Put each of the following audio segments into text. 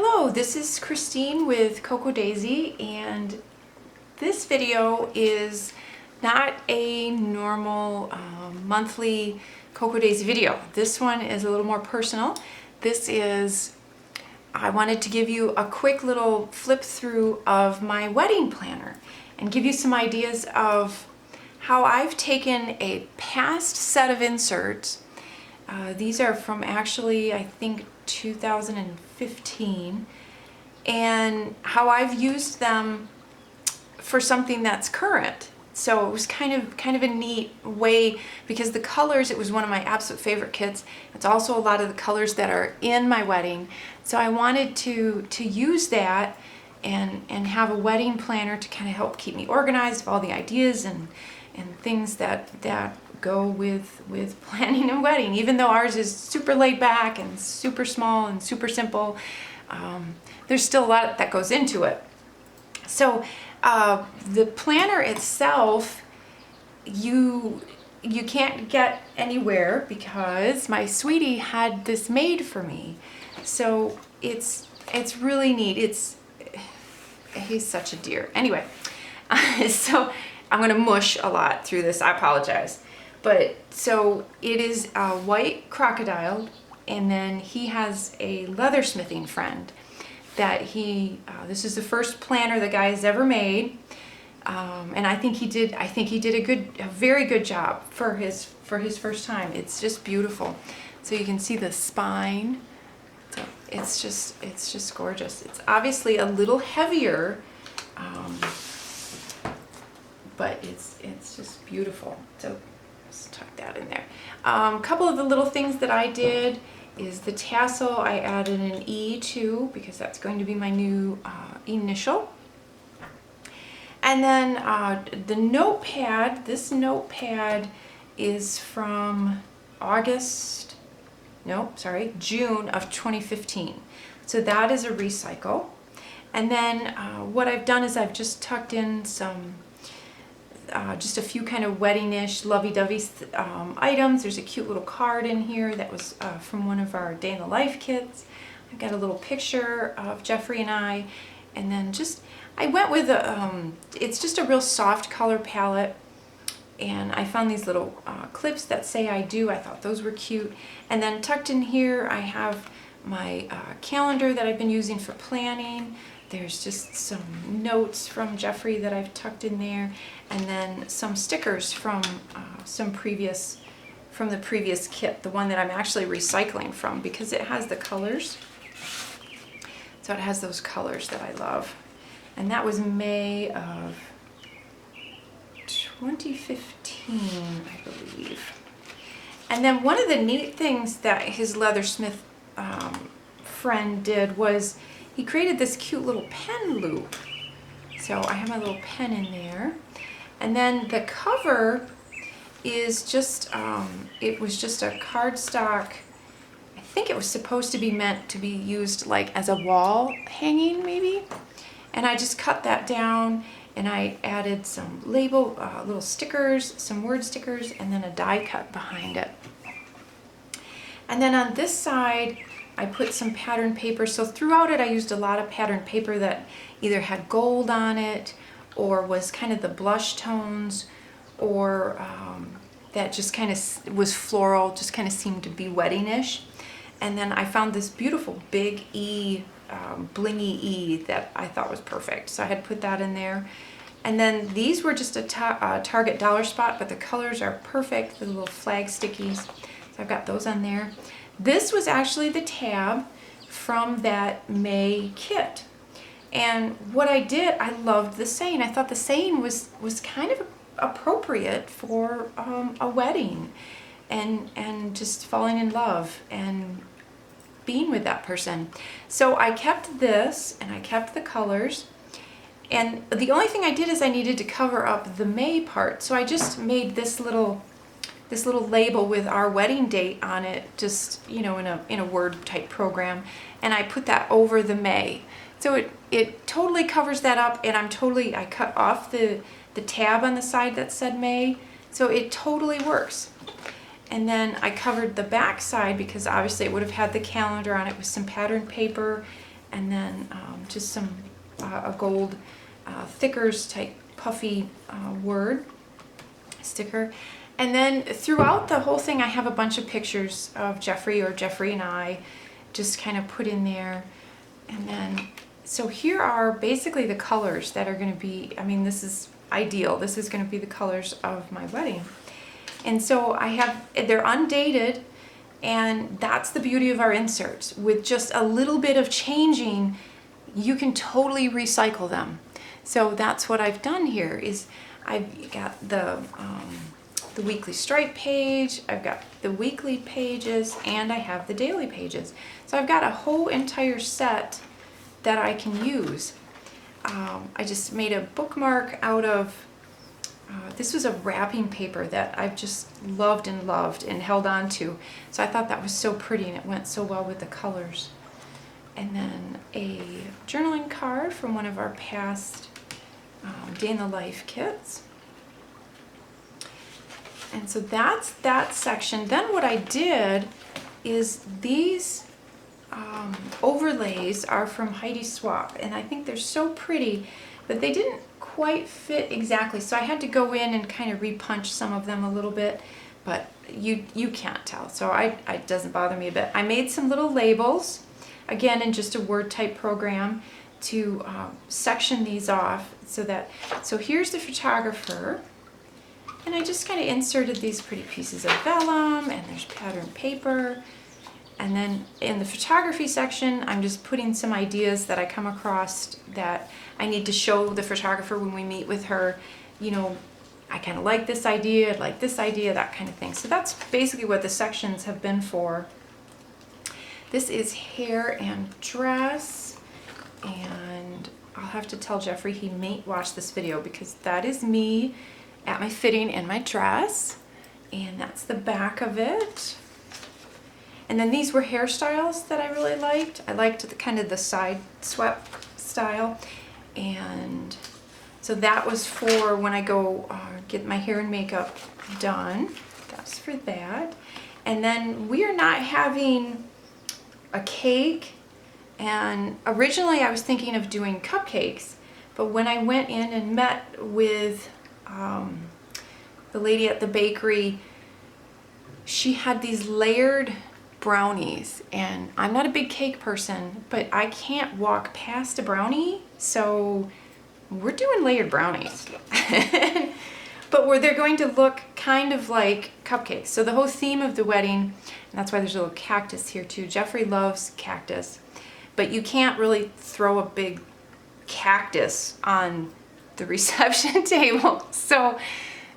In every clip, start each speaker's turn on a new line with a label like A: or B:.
A: Hello, this is Christine with Coco Daisy, and this video is not a normal monthly Coco Daisy video. This one is a little more personal. I wanted to give you a quick little flip through of my wedding planner and give you some ideas of how I've taken a past set of inserts. These are from actually, I think, 2015, and how I've used them for something that's current. So it was kind of a neat way, because the colors, it was one of my absolute favorite kits. It's also a lot of the colors that are in my wedding. So I wanted to use that and have a wedding planner to kind of help keep me organized of all the ideas and things that go with planning a wedding. Even though ours is super laid back and super small and super simple, there's still a lot that goes into it. So the planner itself, you can't get anywhere because my sweetie had this made for me. So it's really neat. He's such a dear. Anyway, so I'm gonna mush a lot through this. I apologize. But so it is a white crocodile, and then he has a leathersmithing friend that this is the first planner the guy has ever made, and I think he did a very good job for his first time. It's just beautiful. So you can see the spine. So it's just gorgeous. It's obviously a little heavier, but it's just beautiful. So let's tuck that in there. A couple of the little things that I did is the tassel. I added an E to, because that's going to be my new initial. And then the notepad, this notepad is from June of 2015. So that is a recycle. And then what I've done is I've just tucked in some just a few kind of wedding-ish, lovey-dovey items. There's a cute little card in here that was from one of our Day in the Life kits. I've got a little picture of Jeffrey and I, and then I went with it's just a real soft color palette, and I found these little clips that say I do. I thought those were cute. And then tucked in here I have my calendar that I've been using for planning. There's just some notes from Jeffrey that I've tucked in there, and then some stickers from the previous kit, the one that I'm actually recycling from, because it has the colors. So it has those colors that I love. And that was May of 2015, I believe. And then one of the neat things that his leathersmith friend did was he created this cute little pen loop. So I have my little pen in there. And then the cover is just, it was just a cardstock. I think it was supposed to be meant to be used like as a wall hanging maybe. And I just cut that down, and I added some little stickers, some word stickers, and then a die cut behind it. And then on this side, I put some pattern paper. So throughout it, I used a lot of pattern paper that either had gold on it, or was kind of the blush tones, or that just kind of was floral, just kind of seemed to be wedding-ish. And then I found this beautiful big E, blingy E, that I thought was perfect. So I had put that in there. And then these were just a Target dollar spot, but the colors are perfect, the little flag stickies. So I've got those on there. This was actually the tab from that May kit. And what I did, I loved the saying. I thought the saying was kind of appropriate for a wedding, and just falling in love and being with that person. So I kept this, and I kept the colors. And the only thing I did is I needed to cover up the May part. So I just made this little label with our wedding date on it, just, in a Word type program, and I put that over the May. So it totally covers that up, and I cut off the tab on the side that said May, so it totally works. And then I covered the back side, because obviously it would have had the calendar on it, with some patterned paper and then just some a gold thickers type puffy word sticker. And then throughout the whole thing I have a bunch of pictures of Jeffrey or Jeffrey and I just kind of put in there. And then so here are basically the colors that are going to be, I mean, this is ideal. This is going to be the colors of my wedding. And so I have, they're undated, and that's the beauty of our inserts. With just a little bit of changing, you can totally recycle them. So that's what I've done here is I've got the weekly stripe page, I've got the weekly pages, and I have the daily pages. So I've got a whole entire set that I can use. I just made a bookmark out of, this was a wrapping paper that I've just loved and held on to. So I thought that was so pretty and it went so well with the colors. And then a journaling card from one of our past Day in the Life kits. And so that's that section. Then what I did is these overlays are from Heidi Swapp, and I think they're so pretty, but they didn't quite fit exactly. So I had to go in and kind of repunch some of them a little bit, but you can't tell. So it doesn't bother me a bit. I made some little labels, again in just a Word type program, to section these off so here's the photographer. And I just kind of inserted these pretty pieces of vellum, and there's pattern paper. And then in the photography section, I'm just putting some ideas that I come across that I need to show the photographer when we meet with her. You know, I kind of like this idea, I'd like this idea, that kind of thing. So that's basically what the sections have been for. This is hair and dress, and I'll have to tell Jeffrey he may watch this video because that is me at my fitting in my dress, and that's the back of it. And then these were hairstyles that I really liked. I liked the kind of the side swept style, and so that was for when I go get my hair and makeup done. That's for that. And then we are not having a cake, and originally I was thinking of doing cupcakes, but when I went in and met with the lady at the bakery, she had these layered brownies, and I'm not a big cake person, but I can't walk past a brownie, so we're doing layered brownies. But they're going to look kind of like cupcakes. So the whole theme of the wedding, and that's why there's a little cactus here too. Jeffrey loves cactus, but you can't really throw a big cactus on the reception table. So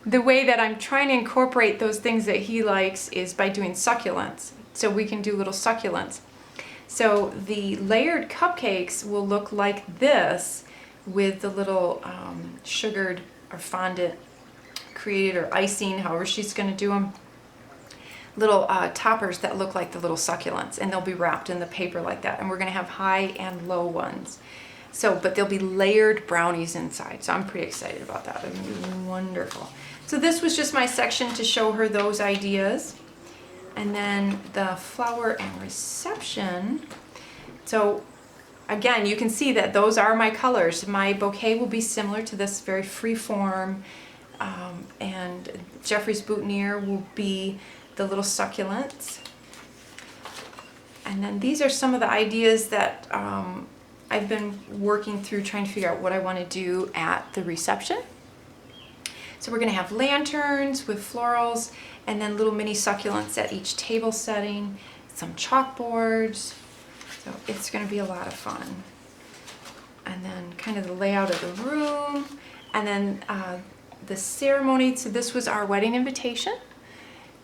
A: the way that I'm trying to incorporate those things that he likes is by doing succulents. So we can do little succulents. So the layered cupcakes will look like this with the little sugared or fondant created, or icing, however she's going to do them. Little toppers that look like the little succulents, and they'll be wrapped in the paper like that. And we're going to have high and low ones. So, but there'll be layered brownies inside. So I'm pretty excited about that. It'll be wonderful. So this was just my section to show her those ideas. And then the flower and reception. So again, you can see that those are my colors. My bouquet will be similar to this, very free form. And Jeffrey's boutonniere will be the little succulents. And then these are some of the ideas that I've been working through, trying to figure out what I want to do at the reception. So we're going to have lanterns with florals, and then little mini succulents at each table setting, some chalkboards. So it's going to be a lot of fun. And then kind of the layout of the room, and then the ceremony. So this was our wedding invitation,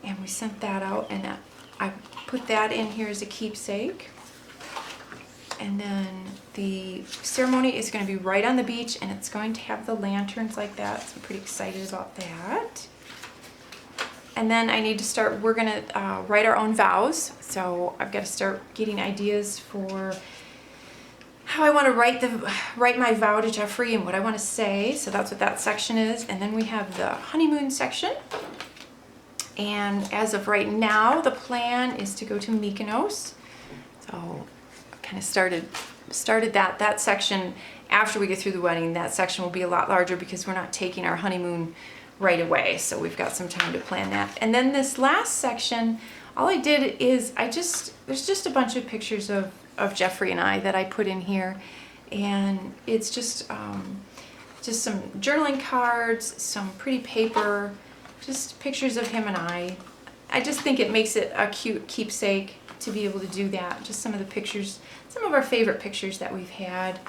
A: and we sent that out, and I put that in here as a keepsake. And then the ceremony is going to be right on the beach, and it's going to have the lanterns like that. So I'm pretty excited about that. And then I need to start, we're going to write our own vows. So I've got to start getting ideas for how I want to write my vow to Jeffrey and what I want to say. So that's what that section is. And then we have the honeymoon section. And as of right now, the plan is to go to Mykonos. So kind of started that section. After we get through the wedding, that section will be a lot larger because we're not taking our honeymoon right away. So we've got some time to plan that. And then this last section, all I did is there's just a bunch of pictures of Jeffrey and I that I put in here. And it's just some journaling cards, some pretty paper, just pictures of him and I. I just think it makes it a cute keepsake to be able to do that. Just some of the pictures, some of our favorite pictures that we've had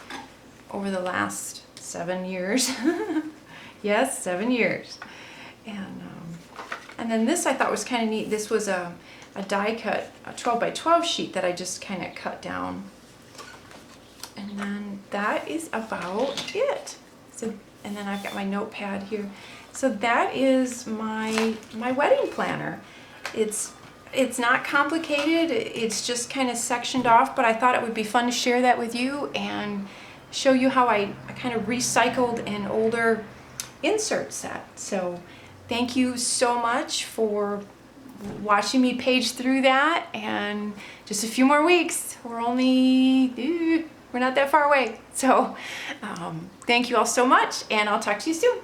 A: over the last 7 years. Yes, 7 years. And then this I thought was kind of neat. This was a die cut, a 12 by 12 sheet that I just kind of cut down. And then that is about it. So, and then I've got my notepad here. So that is my wedding planner. It's not complicated. It's just kind of sectioned off, but I thought it would be fun to share that with you and show you how I kind of recycled an older insert set. So thank you so much for watching me page through that, and just a few more weeks. We're not that far away. So thank you all so much, and I'll talk to you soon.